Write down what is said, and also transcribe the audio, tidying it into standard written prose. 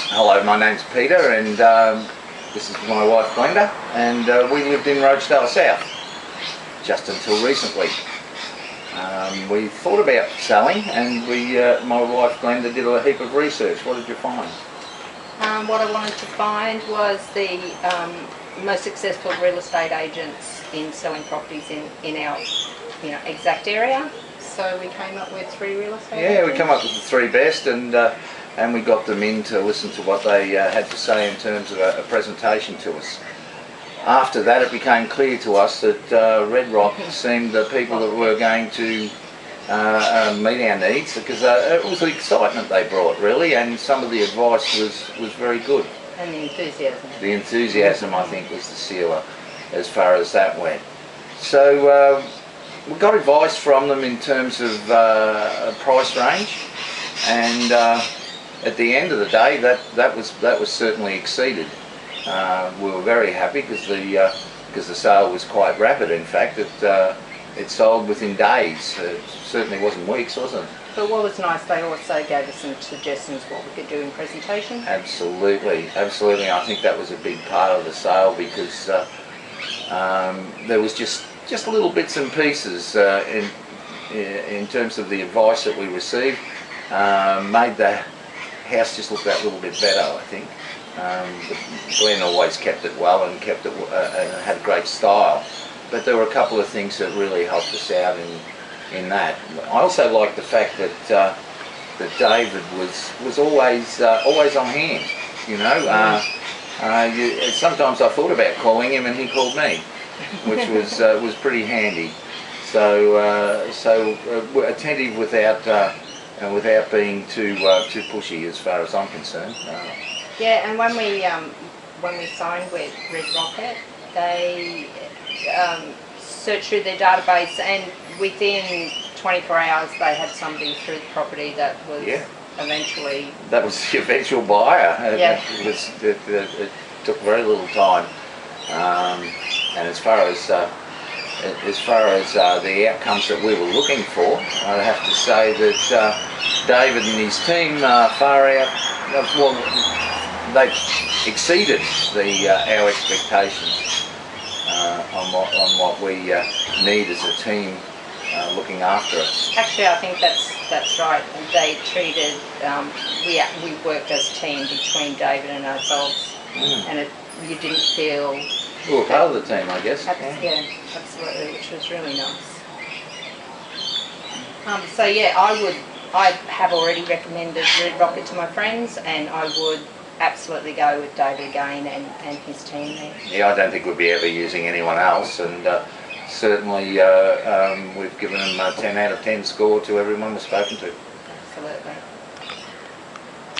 Hello, my name's Peter, and this is my wife Glenda, and we lived in Rochedale South just until recently. We thought about selling, and my wife Glenda did a heap of research. What did you find? What I wanted to find was the most successful real estate agents in selling properties in our exact area. So we came up with 3 real estate agents. Yeah, we came up with the 3 best, and we got them in to listen to what they had to say in terms of a presentation to us. After that, it became clear to us that Red Rock seemed the people that were going to meet our needs, because it was the excitement they brought, really, and some of the advice was very good. And the enthusiasm. The enthusiasm, I think, was the sealer as far as that went. So we got advice from them in terms of a price range, and at the end of the day, that was certainly exceeded. We were very happy because the sale was quite rapid. In fact, it sold within days. It certainly wasn't weeks, was it? But what was nice, they also gave us some suggestions what we could do in presentation. Absolutely, absolutely. I think that was a big part of the sale, because there was just little bits and pieces in terms of the advice that we received, made the house just look that little bit better, I think. Glenn always kept it well and kept it and had great style, but there were a couple of things that really helped us out in that. I also liked the fact that David was always on hand. Sometimes I thought about calling him, and he called me, which was pretty handy. So attentive without being too pushy, as far as I'm concerned. Yeah, and when we signed with Red Rocket, they searched through their database, and within 24 hours they had somebody through the property that was eventually... That was the eventual buyer. Yeah. It took very little time, and as far as the outcomes that we were looking for, I have to say that David and his team far out, well, they've exceeded our expectations on what we need as a team looking after us. Actually, I think that's right. They treated, we worked as a team between David and ourselves, and you didn't feel... We were part of the team, I guess. Yeah, absolutely, which was really nice. So yeah, I have already recommended Red Rocket to my friends, and I would absolutely go with David again and his team there. Yeah, I don't think we'd be ever using anyone else, and certainly we've given them a 10 out of 10 score to everyone we've spoken to. Absolutely.